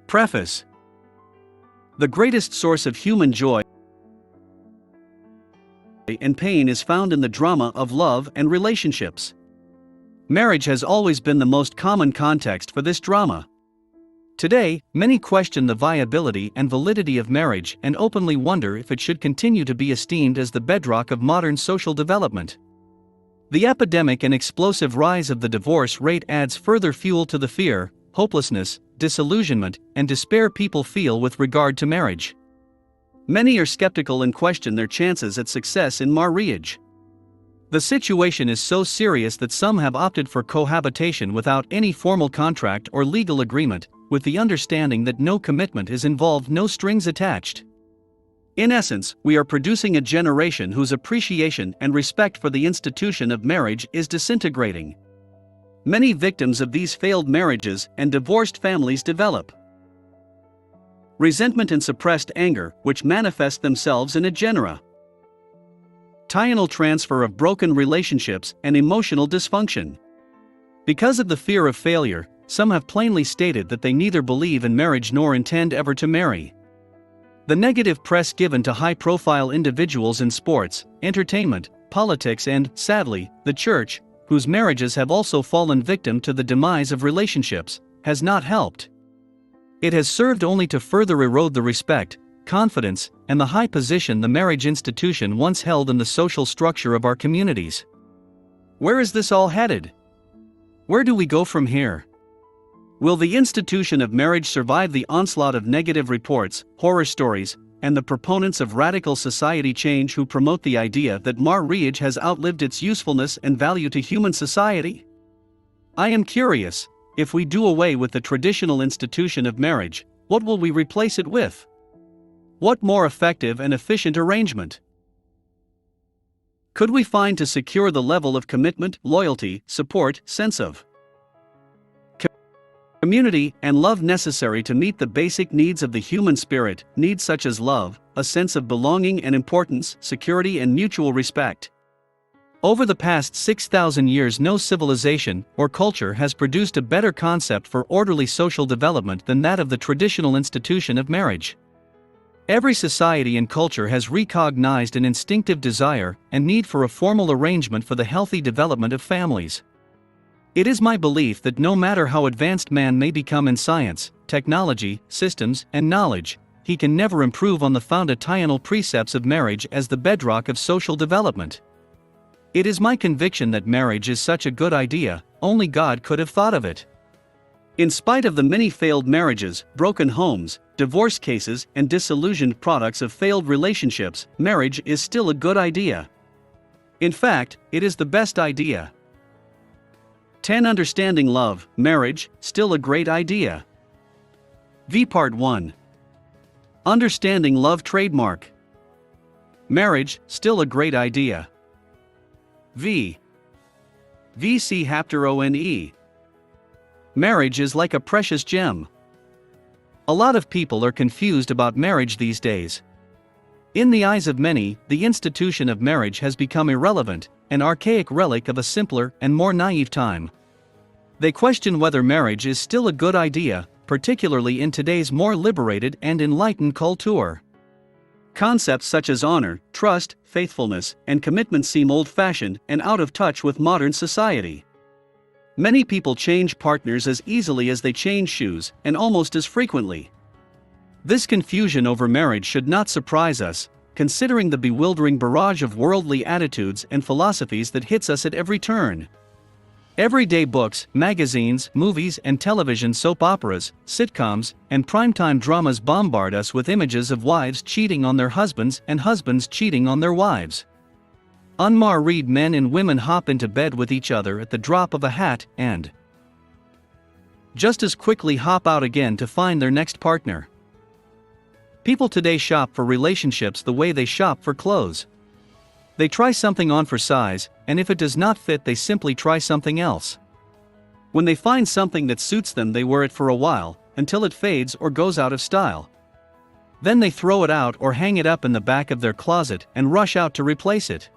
Preface. The greatest source of human joy and pain is found in the drama of love and relationships. Marriage has always been the most common context for this drama. Today, many question the viability and validity of marriage and openly wonder if it should continue to be esteemed as the bedrock of modern social development. The epidemic and explosive rise of the divorce rate adds further fuel to the fear, hopelessness, disillusionment, and despair people feel with regard to marriage. Many are skeptical and question their chances at success in marriage. The situation is so serious that some have opted for cohabitation without any formal contract or legal agreement, with the understanding that no commitment is involved, no strings attached. In essence, we are producing a generation whose appreciation and respect for the institution of marriage is disintegrating. Many victims of these failed marriages and divorced families develop resentment and suppressed anger, which manifest themselves in a generational transfer of broken relationships and emotional dysfunction. Because of the fear of failure, some have plainly stated that they neither believe in marriage nor intend ever to marry. The negative press given to high-profile individuals in sports, entertainment, politics and, sadly, the church, whose marriages have also fallen victim to the demise of relationships, has not helped. It has served only to further erode the respect, confidence, and the high position the marriage institution once held in the social structure of our communities. Where is this all headed? Where do we go from here? Will the institution of marriage survive the onslaught of negative reports, horror stories, and the proponents of radical society change who promote the idea that marriage has outlived its usefulness and value to human society? I am curious, if we do away with the traditional institution of marriage, what will we replace it with? What more effective and efficient arrangement could we find to secure the level of commitment, loyalty, support, sense of community, and love necessary to meet the basic needs of the human spirit, needs such as love, a sense of belonging and importance, security and mutual respect? Over the past 6,000 years, no civilization or culture has produced a better concept for orderly social development than that of the traditional institution of marriage. Every society and culture has recognized an instinctive desire and need for a formal arrangement for the healthy development of families. It is my belief that no matter how advanced man may become in science, technology, systems, and knowledge, he can never improve on the foundational precepts of marriage as the bedrock of social development. It is my conviction that marriage is such a good idea, only God could have thought of it. In spite of the many failed marriages, broken homes, divorce cases, and disillusioned products of failed relationships, marriage is still a good idea. In fact, it is the best idea. 10. Understanding love, marriage, still a great idea. Part 1. Understanding love trademark. Marriage, still a great idea. VC Hapter ONE. Marriage is like a precious gem. A lot of people are confused about marriage these days. In the eyes of many, the institution of marriage has become irrelevant, an archaic relic of a simpler and more naive time. They question whether marriage is still a good idea, particularly in today's more liberated and enlightened culture. Concepts such as honor, trust, faithfulness, and commitment seem old-fashioned and out of touch with modern society. Many people change partners as easily as they change shoes, and almost as frequently. This confusion over marriage should not surprise us, considering the bewildering barrage of worldly attitudes and philosophies that hits us at every turn. Everyday books, magazines, movies and television soap operas, sitcoms, and primetime dramas bombard us with images of wives cheating on their husbands and husbands cheating on their wives. Unmarried men and women hop into bed with each other at the drop of a hat and just as quickly hop out again to find their next partner. People today shop for relationships the way they shop for clothes. They try something on for size, and if it does not fit, they simply try something else. When they find something that suits them, they wear it for a while, until it fades or goes out of style. Then they throw it out or hang it up in the back of their closet and rush out to replace it.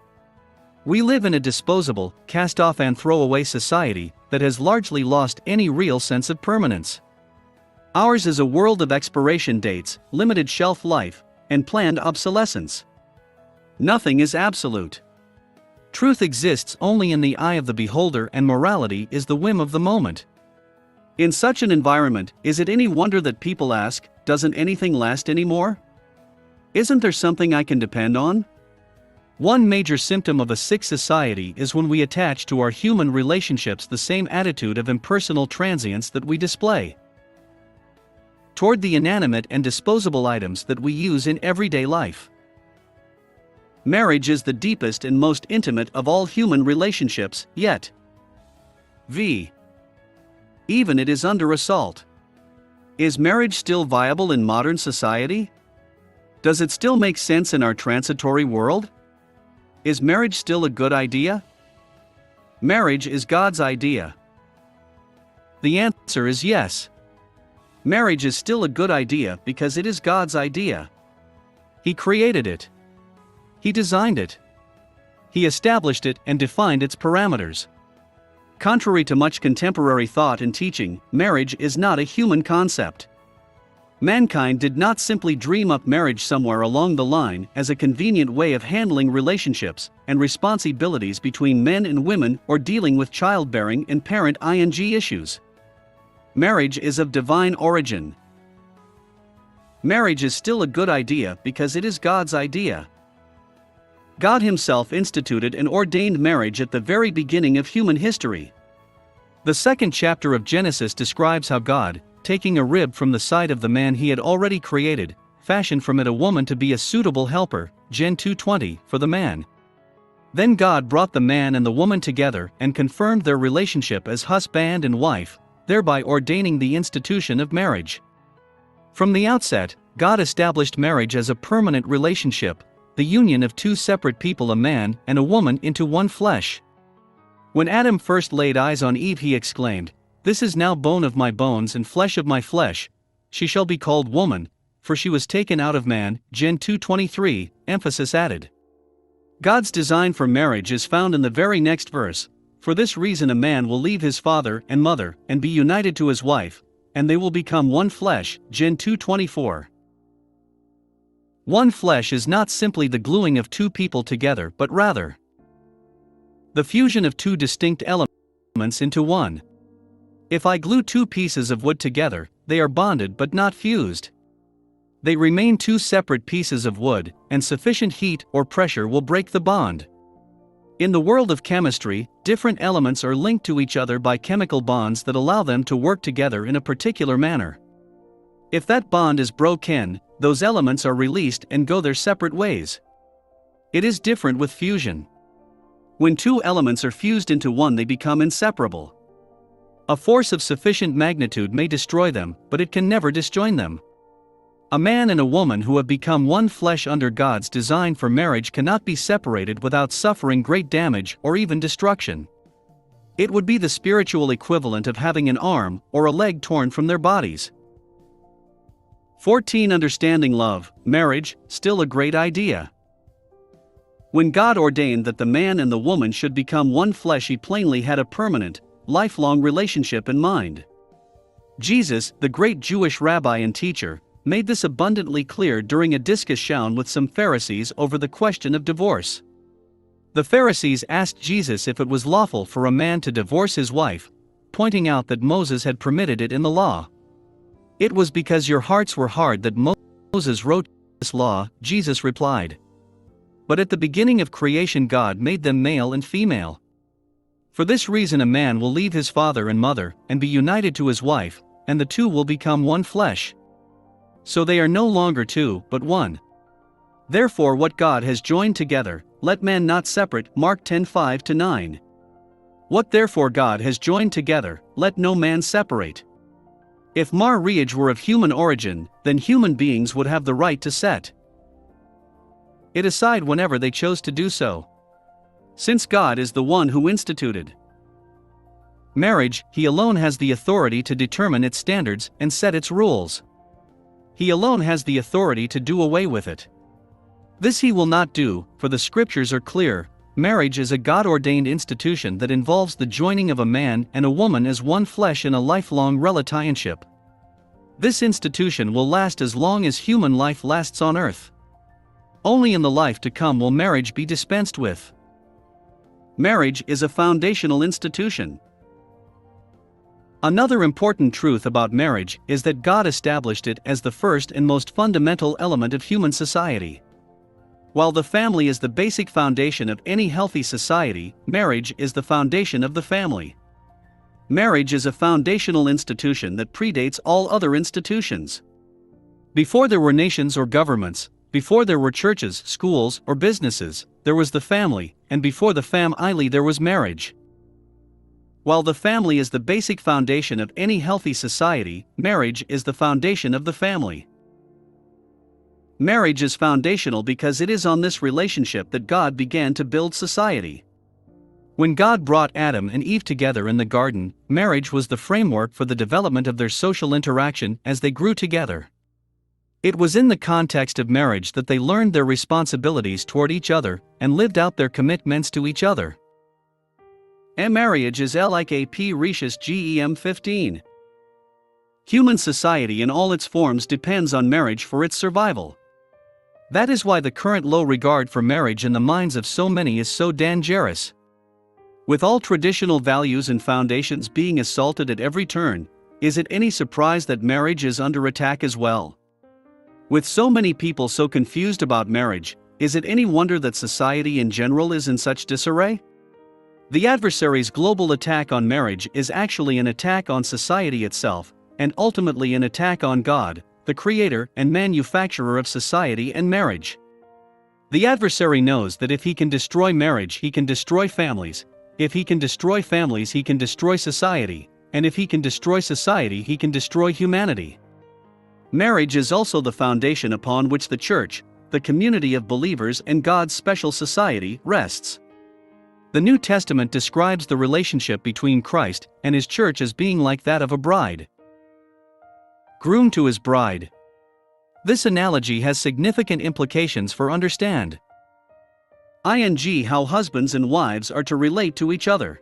We live in a disposable, cast-off and throw-away society that has largely lost any real sense of permanence. Ours is a world of expiration dates, limited shelf life, and planned obsolescence. Nothing is absolute. Truth exists only in the eye of the beholder, and morality is the whim of the moment. In such an environment, is it any wonder that people ask, doesn't anything last anymore? Isn't there something I can depend on? One major symptom of a sick society is when we attach to our human relationships the same attitude of impersonal transience that we display toward the inanimate and disposable items that we use in everyday life. Marriage is the deepest and most intimate of all human relationships, yet even it is under assault. Is marriage still viable in modern society? Does it still make sense in our transitory world? Is marriage still a good idea? Marriage is God's idea. The answer is yes. Marriage is still a good idea because it is God's idea. He created it. He designed it. He established it and defined its parameters. Contrary to much contemporary thought and teaching, marriage is not a human concept. Mankind did not simply dream up marriage somewhere along the line as a convenient way of handling relationships and responsibilities between men and women or dealing with childbearing and parent-ing issues. Marriage is of divine origin. Marriage is still a good idea because it is God's idea. God Himself instituted and ordained marriage at the very beginning of human history. The second chapter of Genesis describes how God, taking a rib from the side of the man He had already created, fashioned from it a woman to be a suitable helper, Gen 2:20, for the man. Then God brought the man and the woman together and confirmed their relationship as husband and wife, thereby ordaining the institution of marriage. From the outset, God established marriage as a permanent relationship, the union of two separate people, a man and a woman, into one flesh. When Adam first laid eyes on Eve, he exclaimed, "This is now bone of my bones and flesh of my flesh. She shall be called woman, for she was taken out of man." Gen 2:23, emphasis added. God's design for marriage is found in the very next verse. For this reason a man will leave his father and mother and be united to his wife, and they will become one flesh. Gen 2:24. One flesh is not simply the gluing of two people together, but rather the fusion of two distinct elements into one. If I glue two pieces of wood together, they are bonded but not fused. They remain two separate pieces of wood, and sufficient heat or pressure will break the bond. In the world of chemistry, different elements are linked to each other by chemical bonds that allow them to work together in a particular manner. If that bond is broken, those elements are released and go their separate ways. It is different with fusion. When two elements are fused into one, they become inseparable. A force of sufficient magnitude may destroy them, but it can never disjoin them. A man and a woman who have become one flesh under God's design for marriage cannot be separated without suffering great damage or even destruction. It would be the spiritual equivalent of having an arm or a leg torn from their bodies. 14. Understanding love, marriage, still a great idea. When God ordained that the man and the woman should become one flesh, He plainly had a permanent, lifelong relationship in mind. Jesus, the great Jewish rabbi and teacher, made this abundantly clear during a discussion with some Pharisees over the question of divorce. The Pharisees asked Jesus if it was lawful for a man to divorce his wife, pointing out that Moses had permitted it in the law. "It was because your hearts were hard that Moses wrote this law," Jesus replied. "But at the beginning of creation God made them male and female. For this reason a man will leave his father and mother and be united to his wife, and the two will become one flesh. So they are no longer two, but one. Therefore what God has joined together, let man not separate." Mark 10:5-9. What therefore God has joined together, let no man separate. If marriage were of human origin, then human beings would have the right to set it aside whenever they chose to do so. Since God is the one who instituted marriage, He alone has the authority to determine its standards and set its rules. He alone has the authority to do away with it. This He will not do, for the scriptures are clear. Marriage is a God-ordained institution that involves the joining of a man and a woman as one flesh in a lifelong relationship. This institution will last as long as human life lasts on earth. Only in the life to come will marriage be dispensed with. Marriage is a foundational institution. Another important truth about marriage is that God established it as the first and most fundamental element of human society. While the family is the basic foundation of any healthy society, marriage is the foundation of the family. Marriage is a foundational institution that predates all other institutions. Before there were nations or governments, before there were churches, schools, or businesses, there was the family, and before the family there was marriage. While the family is the basic foundation of any healthy society, marriage is the foundation of the family. Marriage is foundational because it is on this relationship that God began to build society. When God brought Adam and Eve together in the garden, marriage was the framework for the development of their social interaction as they grew together. It was in the context of marriage that they learned their responsibilities toward each other and lived out their commitments to each other. Marriage is like a precious gem 15. Human society in all its forms depends on marriage for its survival. That is why the current low regard for marriage in the minds of so many is so dangerous. With all traditional values and foundations being assaulted at every turn, is it any surprise that marriage is under attack as well? With so many people so confused about marriage, is it any wonder that society in general is in such disarray? The adversary's global attack on marriage is actually an attack on society itself, and ultimately an attack on God, the creator and manufacturer of society and marriage. The adversary knows that if he can destroy marriage, he can destroy families. If he can destroy families, he can destroy society, and if he can destroy society, he can destroy humanity. Marriage is also the foundation upon which the church, the community of believers and God's special society, rests. The New Testament describes the relationship between Christ and his church as being like that of a bride. Groom to his bride. This analogy has significant implications for understand. How husbands and wives are to relate to each other.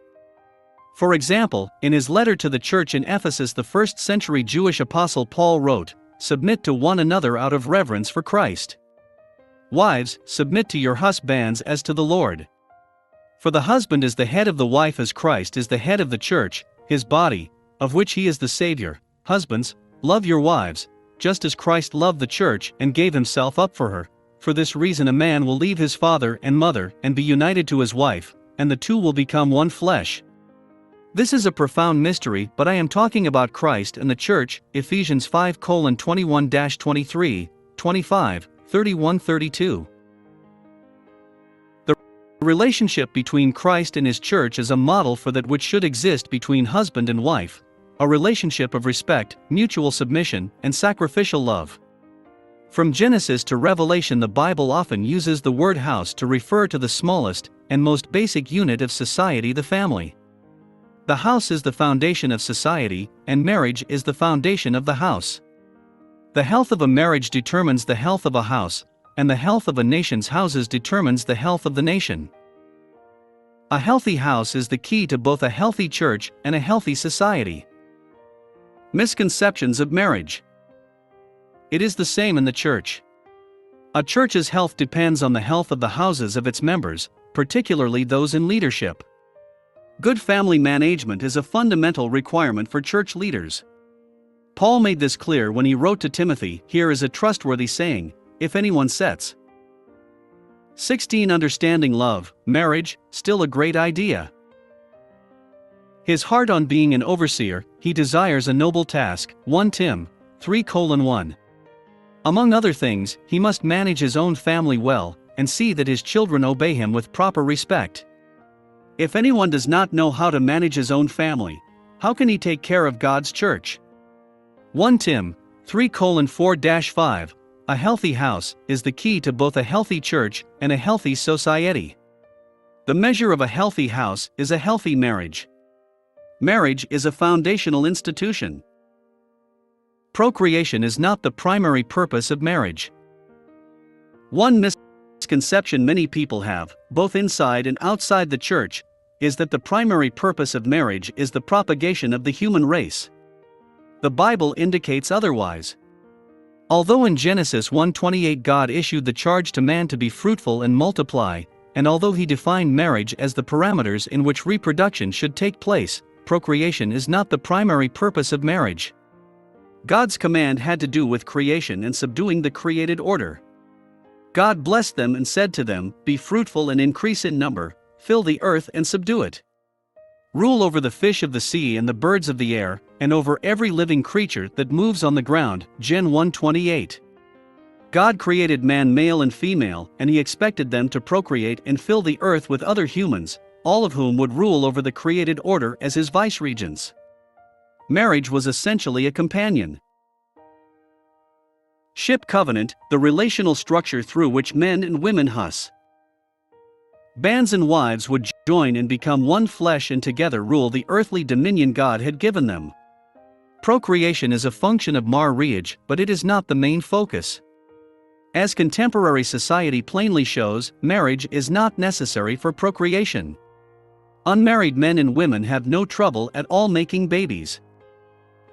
For example, in his letter to the church in Ephesus, the first-century Jewish apostle Paul wrote, "Submit to one another out of reverence for Christ. Wives, submit to your husbands as to the Lord. For the husband is the head of the wife as Christ is the head of the church, his body, of which he is the Savior. Husbands, love your wives, just as Christ loved the church and gave himself up for her. For this reason a man will leave his father and mother and be united to his wife, and the two will become one flesh." This is a profound mystery, but I am talking about Christ and the church, Ephesians 5:21-23, 25, 31-32. The relationship between Christ and his church is a model for that which should exist between husband and wife, a relationship of respect, mutual submission, and sacrificial love. From Genesis to Revelation, the Bible often uses the word house to refer to the smallest and most basic unit of society, the family. The house is the foundation of society, and marriage is the foundation of the house. The health of a marriage determines the health of a house, and the health of a nation's houses determines the health of the nation. A healthy house is the key to both a healthy church and a healthy society. Misconceptions of marriage. It is the same in the church. A church's health depends on the health of the houses of its members, particularly those in leadership. Good family management is a fundamental requirement for church leaders. Paul made this clear when he wrote to Timothy, "Here is a trustworthy saying, if anyone sets." 16. Understanding love, marriage, still a great idea. His heart on being an overseer, he desires a noble task, 1 Tim 3:1. Among other things, he must manage his own family well, and see that his children obey him with proper respect. If anyone does not know how to manage his own family, how can he take care of God's church? 1 Tim 3:4-5. A healthy house is the key to both a healthy church and a healthy society. The measure of a healthy house is a healthy marriage. Marriage is a foundational institution. Procreation is not the primary purpose of marriage. One misconception many people have, both inside and outside the church, is that the primary purpose of marriage is the propagation of the human race. The Bible indicates otherwise. Although in Genesis 1:28 God issued the charge to man to be fruitful and multiply, and although he defined marriage as the parameters in which reproduction should take place, procreation is not the primary purpose of marriage. God's command had to do with creation and subduing the created order. God blessed them and said to them, "Be fruitful and increase in number, fill the earth and subdue it. Rule over the fish of the sea and the birds of the air, and over every living creature that moves on the ground." Gen 1:28. God created man male and female, and he expected them to procreate and fill the earth with other humans, all of whom would rule over the created order as his viceregents. Marriage was essentially a companion. Ship covenant, the relational structure through which men and women husbands and wives would join and become one flesh and together rule the earthly dominion God had given them. Procreation is a function of marriage, but it is not the main focus. As contemporary society plainly shows, marriage is not necessary for procreation. Unmarried men and women have no trouble at all making babies.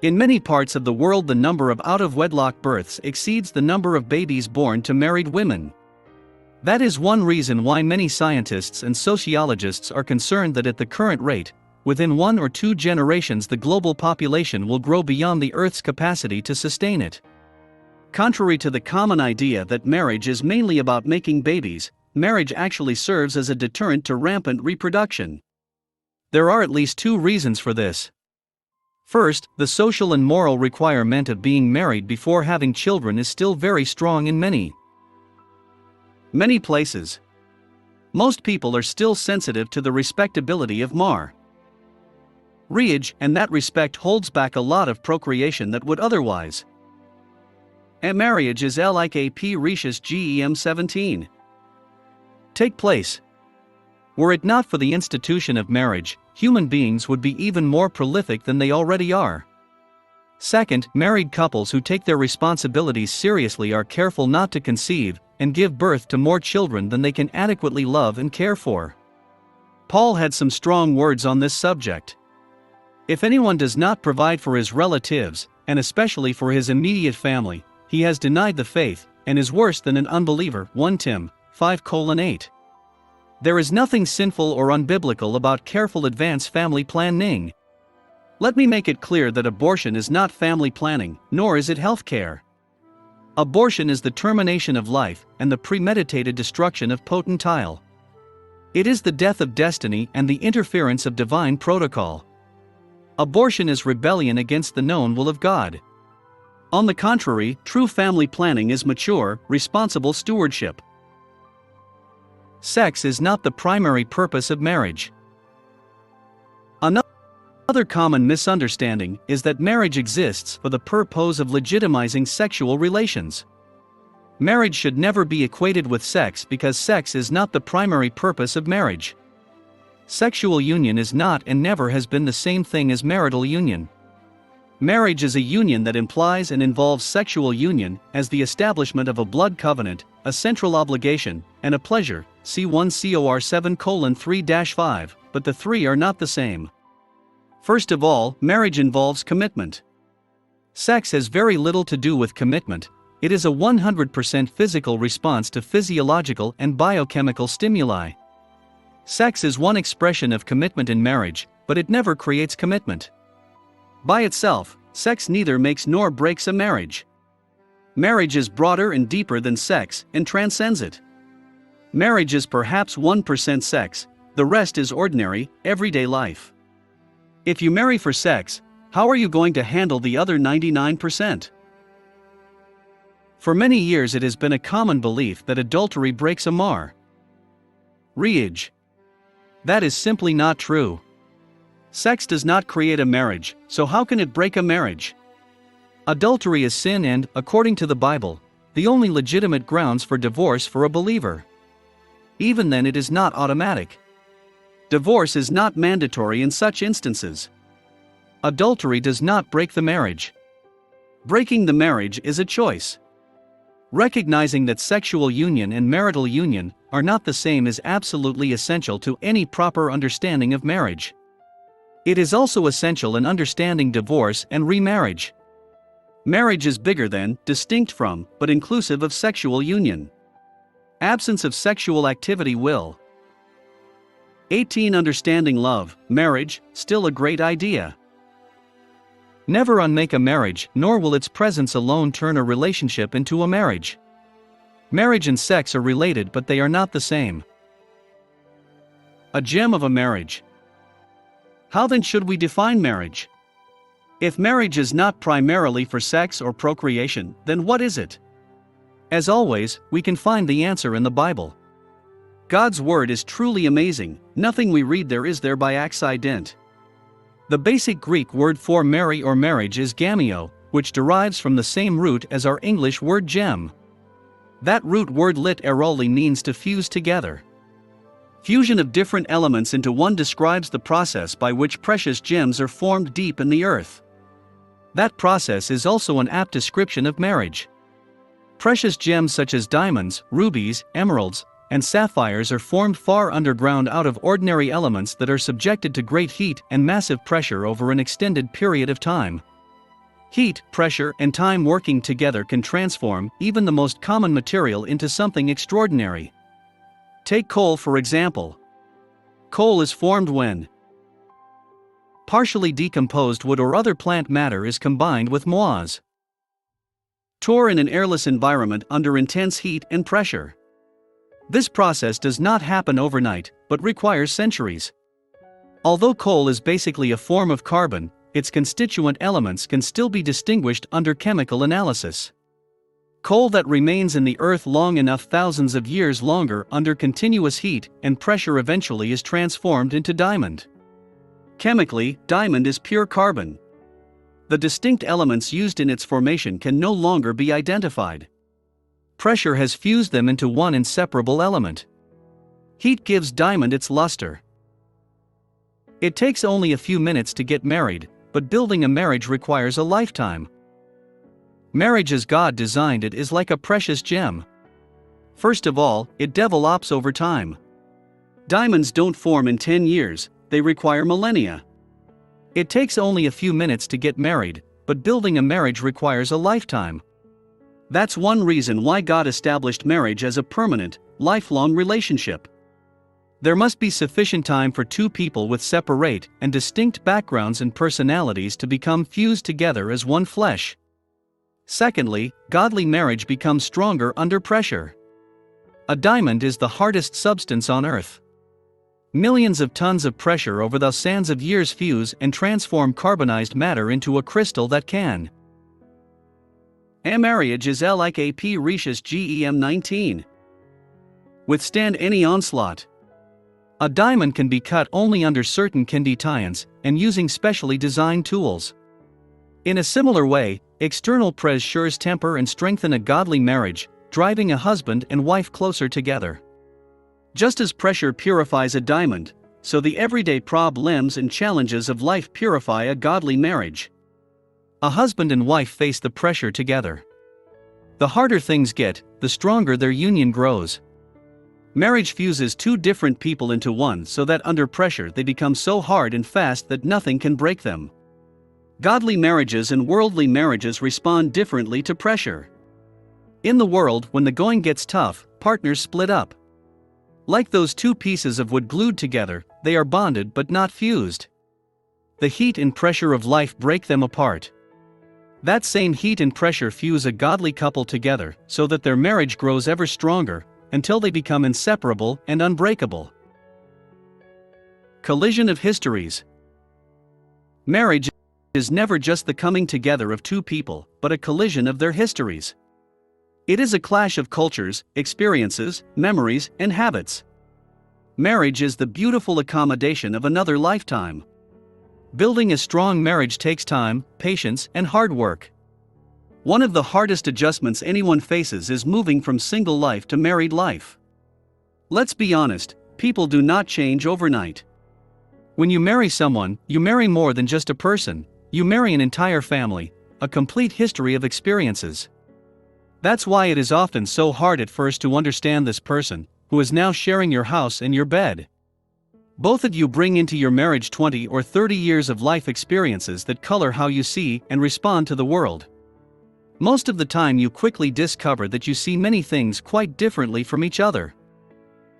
In many parts of the world, the number of out-of-wedlock births exceeds the number of babies born to married women. That is one reason why many scientists and sociologists are concerned that at the current rate, within 1 or 2 generations the global population will grow beyond the Earth's capacity to sustain it. Contrary to the common idea that marriage is mainly about making babies, marriage actually serves as a deterrent to rampant reproduction. There are at least 2 reasons for this. First, the social and moral requirement of being married before having children is still very strong in many places. Most people are still sensitive to the respectability of marriage, and that respect holds back a lot of procreation that would otherwise. And marriage is like a precious gem 17. Take place. Were it not for the institution of marriage, human beings would be even more prolific than they already are. Second, married couples who take their responsibilities seriously are careful not to conceive and give birth to more children than they can adequately love and care for. Paul had some strong words on this subject. If anyone does not provide for his relatives, and especially for his immediate family, he has denied the faith, and is worse than an unbeliever. 1 Tim 5:8. There is nothing sinful or unbiblical about careful advance family planning. Let me make it clear that abortion is not family planning, nor is it health care. Abortion is the termination of life and the premeditated destruction of potential. It is the death of destiny and the interference of divine protocol. Abortion is rebellion against the known will of God. On the contrary, true family planning is mature, responsible stewardship. Sex is not the primary purpose of marriage. Another common misunderstanding is that marriage exists for the purpose of legitimizing sexual relations. Marriage should never be equated with sex because sex is not the primary purpose of marriage. Sexual union is not and never has been the same thing as marital union. Marriage is a union that implies and involves sexual union as the establishment of a blood covenant, a central obligation, and a pleasure. See 1 Cor 7:3-5, but the three are not the same. First of all, marriage involves commitment. Sex has very little to do with commitment. It is a 100% physical response to physiological and biochemical stimuli. Sex is one expression of commitment in marriage, but it never creates commitment. By itself, sex neither makes nor breaks a marriage. Marriage is broader and deeper than sex and transcends it. Marriage is perhaps 1% sex, the rest is ordinary, everyday life. If you marry for sex, how are you going to handle the other 99%? For many years it has been a common belief that adultery breaks a marriage. That is simply not true. Sex does not create a marriage, so how can it break a marriage? Adultery is sin and, according to the Bible, the only legitimate grounds for divorce for a believer. Even then it is not automatic. Divorce is not mandatory in such instances. Adultery does not break the marriage. Breaking the marriage is a choice. Recognizing that sexual union and marital union are not the same is absolutely essential to any proper understanding of marriage. It is also essential in understanding divorce and remarriage. Marriage is bigger than, distinct from, but inclusive of sexual union. Absence of sexual activity will. 18. Understanding love, marriage, still a great idea. Never unmake a marriage, nor will its presence alone turn a relationship into a marriage. Marriage and sex are related, but they are not the same. A gem of a marriage. How then should we define marriage? If marriage is not primarily for sex or procreation, then what is it? As always, we can find the answer in the Bible. God's word is truly amazing, nothing we read there is there by accident. The basic Greek word for marry or marriage is gameo, which derives from the same root as our English word gem. That root word literally means to fuse together. Fusion of different elements into one describes the process by which precious gems are formed deep in the earth. That process is also an apt description of marriage. Precious gems such as diamonds, rubies, emeralds, and sapphires are formed far underground out of ordinary elements that are subjected to great heat and massive pressure over an extended period of time. Heat, pressure, and time working together can transform even the most common material into something extraordinary. Take coal for example. Coal is formed when partially decomposed wood or other plant matter is combined with moss. Tar in an airless environment under intense heat and pressure. This process does not happen overnight, but requires centuries. Although coal is basically a form of carbon, its constituent elements can still be distinguished under chemical analysis. Coal that remains in the earth long enough, thousands of years longer under continuous heat and pressure, eventually is transformed into diamond. Chemically, diamond is pure carbon. The distinct elements used in its formation can no longer be identified. Pressure has fused them into one inseparable element. Heat gives diamond its luster. It takes only a few minutes to get married, but building a marriage requires a lifetime. Marriage as God designed it is like a precious gem. First of all, it develops over time. Diamonds don't form in 10 years, they require millennia. It takes only a few minutes to get married, but building a marriage requires a lifetime. That's one reason why God established marriage as a permanent, lifelong relationship. There must be sufficient time for two people with separate and distinct backgrounds and personalities to become fused together as one flesh. Secondly, godly marriage becomes stronger under pressure. A diamond is the hardest substance on earth. Millions of tons of pressure over the sands of years fuse and transform carbonized matter into a crystal that can. A marriage is like a precious gem 19. Withstand any onslaught. A diamond can be cut only under certain conditions and using specially designed tools. In a similar way, external pressures temper and strengthen a godly marriage, driving a husband and wife closer together. Just as pressure purifies a diamond, so the everyday problems and challenges of life purify a godly marriage. A husband and wife face the pressure together. The harder things get, the stronger their union grows. Marriage fuses two different people into one so that under pressure they become so hard and fast that nothing can break them. Godly marriages and worldly marriages respond differently to pressure. In the world, when the going gets tough, partners split up. Like those two pieces of wood glued together, they are bonded but not fused. The heat and pressure of life break them apart. That same heat and pressure fuse a godly couple together so that their marriage grows ever stronger, until they become inseparable and unbreakable. Collision of histories. Marriage is never just the coming together of two people, but a collision of their histories. It is a clash of cultures, experiences, memories, and habits. Marriage is the beautiful accommodation of another lifetime. Building a strong marriage takes time, patience, and hard work. One of the hardest adjustments anyone faces is moving from single life to married life. Let's be honest, people do not change overnight. When you marry someone, you marry more than just a person, you marry an entire family, a complete history of experiences. That's why it is often so hard at first to understand this person, who is now sharing your house and your bed. Both of you bring into your marriage 20 or 30 years of life experiences that color how you see and respond to the world. Most of the time you quickly discover that you see many things quite differently from each other.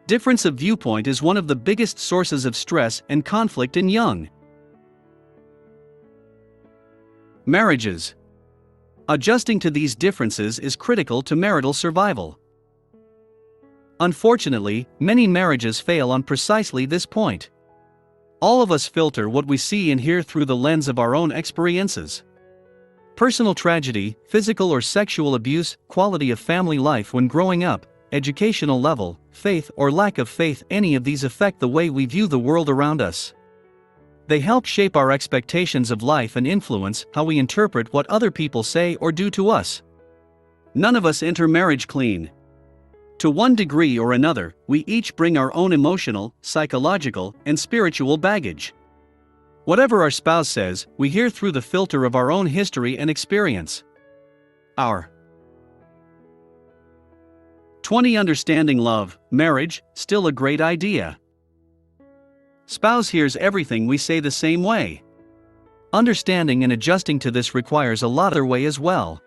Difference of viewpoint is one of the biggest sources of stress and conflict in young marriages. Adjusting to these differences is critical to marital survival. Unfortunately, many marriages fail on precisely this point. All of us filter what we see and hear through the lens of our own experiences. Personal tragedy, physical or sexual abuse, quality of family life when growing up, educational level, faith or lack of faith, any of these affect the way we view the world around us. They help shape our expectations of life and influence how we interpret what other people say or do to us. None of us enter marriage clean. To one degree or another, we each bring our own emotional, psychological, and spiritual baggage. Whatever our spouse says, we hear through the filter of our own history and experience. Our 20 Understanding love, marriage, still a great idea. Spouse hears everything we say the same way. Understanding and adjusting to this requires a lot other way as well.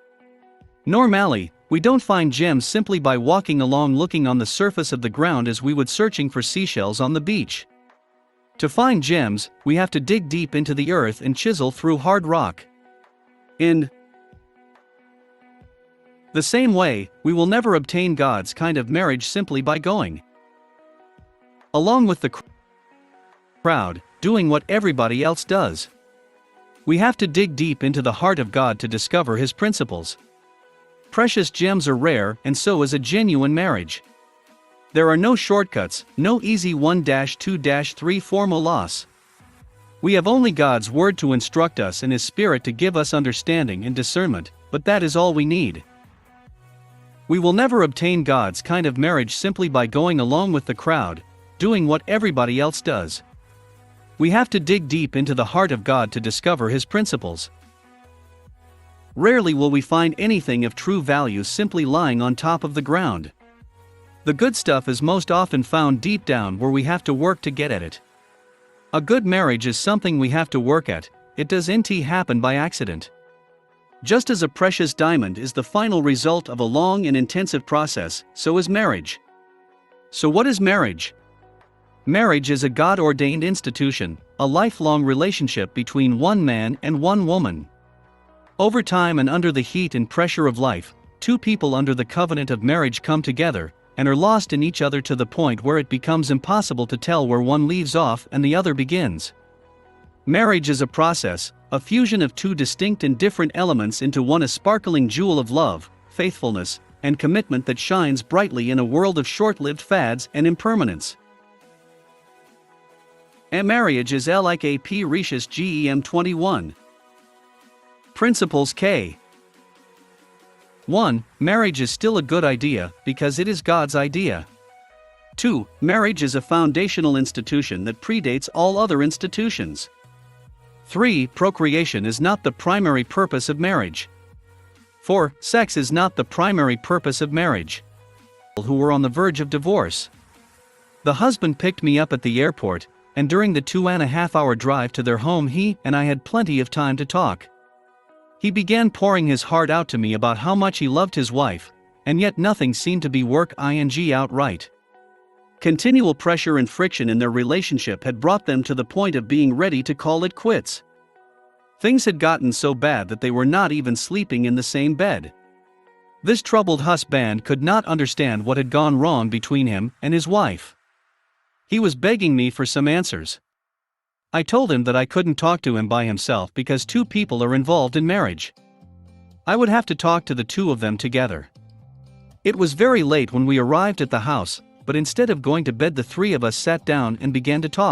Normally, we don't find gems simply by walking along looking on the surface of the ground as we would searching for seashells on the beach. To find gems, we have to dig deep into the earth and chisel through hard rock. In the same way, we will never obtain God's kind of marriage simply by going along with the crowd, doing what everybody else does. We have to dig deep into the heart of God to discover His principles. Precious gems are rare, and so is a genuine marriage. There are no shortcuts, no easy 1-2-3 formulas. We have only God's Word to instruct us and His Spirit to give us understanding and discernment, but that is all we need. We will never obtain God's kind of marriage simply by going along with the crowd, doing what everybody else does. We have to dig deep into the heart of God to discover His principles. Rarely will we find anything of true value simply lying on top of the ground. The good stuff is most often found deep down where we have to work to get at it. A good marriage is something we have to work at, it doesn't happen by accident. Just as a precious diamond is the final result of a long and intensive process, so is marriage. So what is marriage? Marriage is a God-ordained institution, a lifelong relationship between one man and one woman. Over time and under the heat and pressure of life, two people under the covenant of marriage come together, and are lost in each other to the point where it becomes impossible to tell where one leaves off and the other begins. Marriage is a process, a fusion of two distinct and different elements into one, a sparkling jewel of love, faithfulness, and commitment that shines brightly in a world of short-lived fads and impermanence. A marriage is like a precious gem 21. Principles K. 1. Marriage is still a good idea because it is God's idea. 2. Marriage is a foundational institution that predates all other institutions. 3. Procreation is not the primary purpose of marriage. 4. Sex is not the primary purpose of marriage. Who were on the verge of divorce. The husband picked me up at the airport, and during the 2.5-hour drive to their home he and I had plenty of time to talk. He began pouring his heart out to me about how much he loved his wife, and yet nothing seemed to be working out right. Continual pressure and friction in their relationship had brought them to the point of being ready to call it quits. Things had gotten so bad that they were not even sleeping in the same bed. This troubled husband could not understand what had gone wrong between him and his wife. He was begging me for some answers. I told him that I couldn't talk to him by himself because two people are involved in marriage. I would have to talk to the two of them together. It was very late when we arrived at the house, but instead of going to bed the three of us sat down and began to talk.